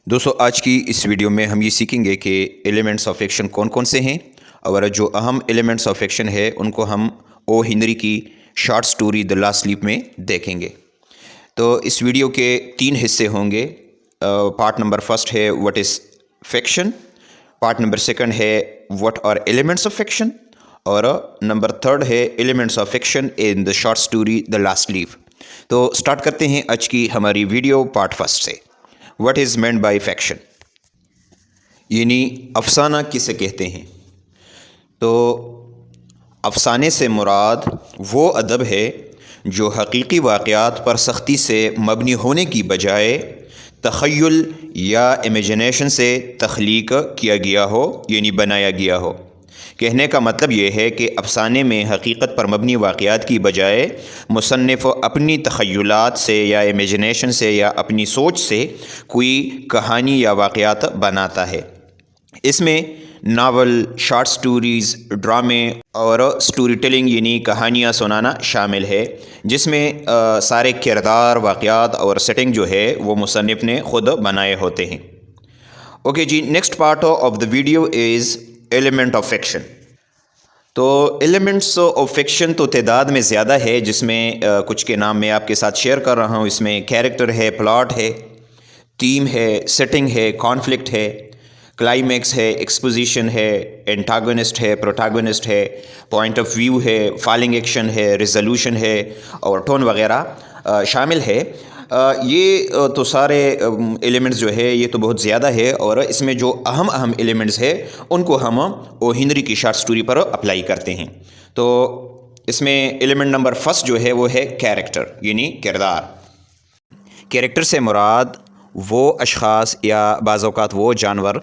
दोस्तों आज की इस वीडियो में हम ये सीखेंगे कि एलिमेंट्स ऑफ एक्शन कौन कौन से हैं और जो अहम एलिमेंट्स ऑफ एक्शन है उनको हम ओ हेनरी की short story the last sleep में देखेंगे। तो इस वीडियो के 3 हिस्से होंगे। पार्ट नंबर फर्स्ट है what is fiction, part number second है what are elements of fiction और नंबर थर्ड है elements of fiction in the short story the last sleep. तो स्टार्ट करते हैं आज की हमारी वीडियो पार्ट फर्स्ट से। What is meant by fiction, यानी अफसाना किसे कहते हैं। तो अफसाने से मुराद वो अदब है जो हकीकी वाक़यात पर सख्ती से मबनी होने की बजाय तख़य्युल या इमेजिनेशन से तख्लीक किया गया हो, यानी बनाया गया हो। कहने का मतलब ये है कि अफसाने में हकीकत पर मबनी वाक़यात की बजाय मुसन्निफ़ अपनी तख़य्युलात से या इमेजिनेशन से या अपनी सोच से कोई कहानी या वाक़यात बनाता है। इसमें नावल, शॉर्ट स्टोरीज़, ड्रामे और स्टोरी टेलिंग यानी कहानियाँ सुनाना शामिल है, जिसमें सारे किरदार, वाक़यात और सेटिंग जो है वो मुसन्निफ़ ने ख़ुद बनाए होते हैं। ओके जी, next part of the video is element of fiction. तो एलिमेंट्स ऑफ फिक्शन तो तादाद में ज़्यादा है, जिसमें कुछ के नाम मैं आपके साथ शेयर कर रहा हूँ। इसमें कैरेक्टर है, प्लॉट है, थीम है, सेटिंग है, कॉन्फ्लिक्ट है, क्लाइमेक्स है, एक्सपोजिशन है, एंटागोनिस्ट है, प्रोटैगोनिस्ट है, पॉइंट ऑफ व्यू है, फॉलिंग एक्शन है, रिजोल्यूशन है और टोन वगैरह शामिल है। ये तो सारे एलिमेंट्स जो है ये तो बहुत ज़्यादा है और इसमें जो अहम एलिमेंट्स है उनको हम ओ हेनरी की शॉर्ट स्टोरी पर अप्लाई करते हैं। तो इसमें एलिमेंट नंबर फर्स्ट जो है वो है कैरेक्टर, यानी किरदार। कैरेक्टर से मुराद वो अशख़ास या बाज़ औक़ात वो जानवर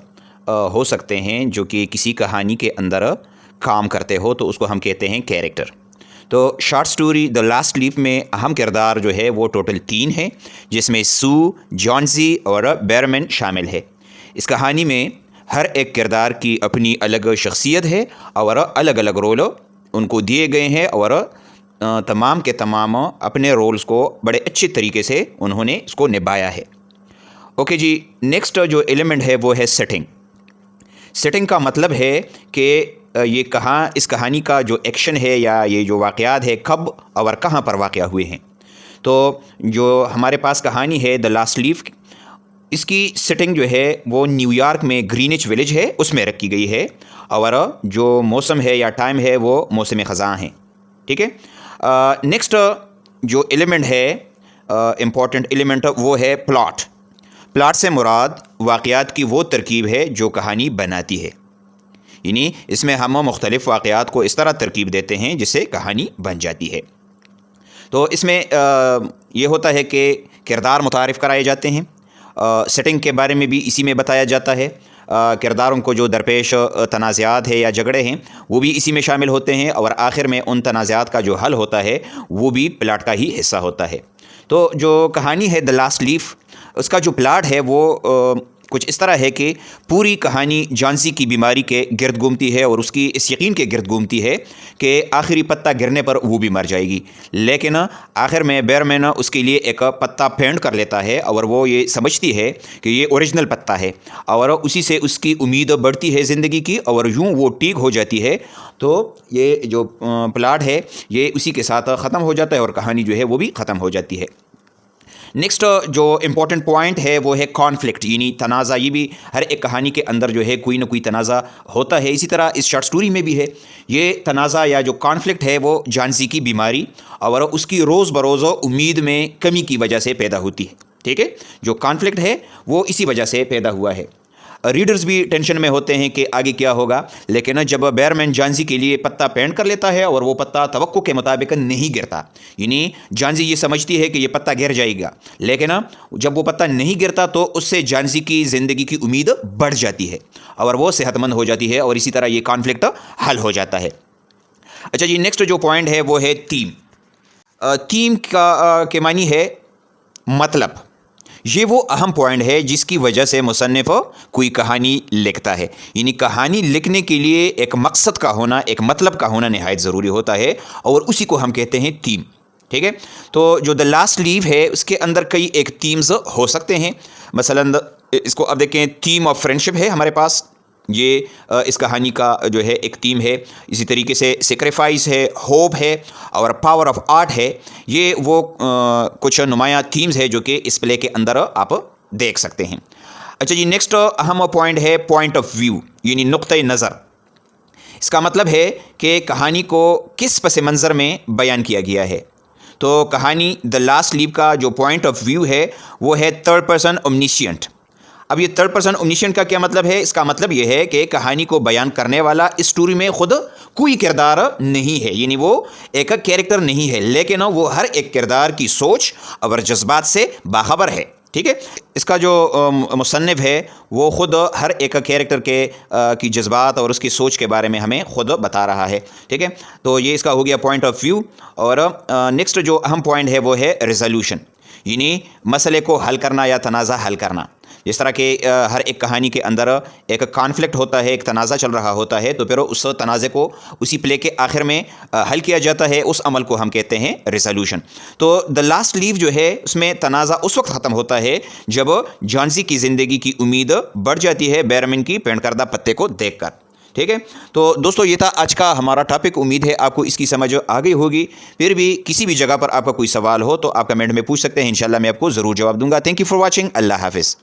हो सकते हैं जो कि किसी कहानी के अंदर काम करते हो, तो उसको हम कहते हैं कैरेक्टर। तो short story the last sleep में अहम किरदार जो है वो टोटल 3 हैं, जिसमें सू, जॉन्सी और बेरमैन शामिल है। इस कहानी में हर एक किरदार की अपनी अलग शख्सियत है और अलग अलग रोल उनको दिए गए हैं और तमाम के तमाम अपने रोल्स को बड़े अच्छे तरीके से उन्होंने इसको निभाया है। ओके जी, नेक्स्ट जो एलिमेंट है वो है सेटिंग। सेटिंग का मतलब है कि ये इस कहानी का जो एक्शन है या ये जो वाक़यात है कब और कहाँ पर वाक़या हुए हैं। तो जो हमारे पास कहानी है द लास्ट लीफ, इसकी सेटिंग जो है वो न्यूयॉर्क में ग्रीनिच विलेज है, उसमें रखी गई है और जो मौसम है या टाइम है वो मौसम ख़ज़ां है। ठीक है। नेक्स्ट जो एलिमेंट है इम्पॉर्टेंट एलिमेंट वो है प्लॉट। प्लॉट से मुराद वाक़यात की वो तरकीब है जो कहानी बनाती है, यानी इसमें हम मुख्तलिफ़ वाक़यात को इस तरह तरकीब देते हैं जिससे कहानी बन जाती है। तो इसमें ये होता है कि किरदार मुतारिफ़ कराए जाते हैं, सेटिंग के बारे में भी इसी में बताया जाता है, किरदारों को जो दरपेश तनाज़ात है या झगड़े हैं वो भी इसी में शामिल होते हैं और आखिर में उन तनाज़ात का जो हल होता है वो भी प्लाट का ही हिस्सा होता है। तो जो कहानी है द लास्ट लीफ, उसका जो प्लाट है वो कुछ इस तरह है कि पूरी कहानी जॉन्सी की बीमारी के गिर्द घूमती है और उसकी इस यकीन के गिर्द घूमती है कि आखिरी पत्ता गिरने पर वो भी मर जाएगी, लेकिन आखिर में बेरमैन उसके लिए एक पत्ता फेंड कर लेता है और वो ये समझती है कि ये ओरिजिनल पत्ता है और उसी से उसकी उम्मीद बढ़ती है ज़िंदगी की और यूँ वो ठीक हो जाती है। तो ये जो प्लाट है ये उसी के साथ ख़त्म हो जाता है और कहानी जो है वो भी ख़त्म हो जाती है। नेक्स्ट जो इम्पॉर्टेंट पॉइंट है वो है कॉन्फ्लिक्ट, यानी तनाज़ा। ये भी हर एक कहानी के अंदर जो है कोई ना कोई तनाज़ा होता है, इसी तरह इस शॉर्ट स्टोरी में भी है। ये तनाज़ा या जो कॉन्फ्लिक्ट है वो जॉन्सी की बीमारी और उसकी रोज़ बरोज़ उम्मीद में कमी की वजह से पैदा होती है। ठीक है, जो कॉन्फ्लिक्ट है वो इसी वजह से पैदा हुआ है। रीडर्स भी टेंशन में होते हैं कि आगे क्या होगा, लेकिन जब बेरमैन जॉन्सी के लिए पत्ता पेंट कर लेता है और वो पत्ता तवक्को के मुताबिक नहीं गिरता, यानी जॉन्सी ये समझती है कि ये पत्ता गिर जाएगा, लेकिन जब वो पत्ता नहीं गिरता तो उससे जॉन्सी की ज़िंदगी की उम्मीद बढ़ जाती है और वो सेहतमंद हो जाती है और इसी तरह ये कॉन्फ्लिक्ट हल हो जाता है। अच्छा जी, नेक्स्ट जो पॉइंट है वो है थीम। थीम का के मानी है मतलब। ये वो अहम पॉइंट है जिसकी वजह से मुसन्निफ़ कोई कहानी लिखता है, यानी कहानी लिखने के लिए एक मकसद का होना, एक मतलब का होना नहायत ज़रूरी होता है और उसी को हम कहते हैं थीम। ठीक है, तो जो द लास्ट लीव है उसके अंदर कई एक थीम्स हो सकते हैं। मसलन اس کو اب دیکھیں، تھیم آف فرینڈشپ ہے ہمارے پاس، یہ اس کہانی کا جو ہے ایک تھیم ہے. اسی طریقے سے سیکریفائس ہے، ہوپ ہے اور پاور آف آرٹ ہے. یہ وہ کچھ نمایاں تھیمز ہے جو کہ اس پلے کے اندر آپ دیکھ سکتے ہیں. اچھا جی، نیکسٹ اہم پوائنٹ ہے پوائنٹ آف ویو، یعنی نقطۂ نظر. اس کا مطلب ہے کہ کہانی کو کس پس منظر میں بیان کیا گیا ہے. تو کہانی دا لاسٹ لیپ کا جو پوائنٹ آف ویو ہے وہ ہے تھرڈ پرسن اومنیشینٹ. اب یہ تھرڈ پرسن اومنیشینٹ کا کیا مطلب ہے؟ اس کا مطلب یہ ہے کہ کہانی کو بیان کرنے والا اس اسٹوری میں خود کوئی کردار نہیں ہے، یعنی وہ ایک کیریکٹر نہیں ہے، لیکن وہ ہر ایک کردار کی سوچ اور جذبات سے باخبر ہے. ٹھیک ہے، اس کا جو مصنف ہے وہ خود ہر ایک کیریکٹر کی جذبات اور اس کی سوچ کے بارے میں ہمیں خود بتا رہا ہے. ٹھیک ہے، تو یہ اس کا ہو گیا پوائنٹ آف ویو. اور نیکسٹ جو اہم پوائنٹ ہے وہ ہے ریزولوشن، یعنی مسئلے کو حل کرنا یا تنازع حل کرنا. جس طرح کہ ہر ایک کہانی کے اندر ایک کانفلکٹ ہوتا ہے، ایک تنازع چل رہا ہوتا ہے، تو پھر اس تنازع کو اسی پلے کے آخر میں حل کیا جاتا ہے. اس عمل کو ہم کہتے ہیں ریزولوشن. تو دا لاسٹ لیف جو ہے اس میں تنازع اس وقت ختم ہوتا ہے جب جانسی کی زندگی کی امید بڑھ جاتی ہے بیرمن کی پینٹ کردہ پتے کو دیکھ کر. ٹھیک ہے، تو دوستو یہ تھا آج کا ہمارا ٹاپک. امید ہے آپ کو اس کی سمجھ آ گئی ہوگی. پھر بھی کسی بھی جگہ پر آپ کا کوئی سوال ہو تو آپ کمنٹ میں پوچھ سکتے ہیں، انشاءاللہ میں آپ کو ضرور جواب دوں گا. Thank you for watching. اللہ حافظ.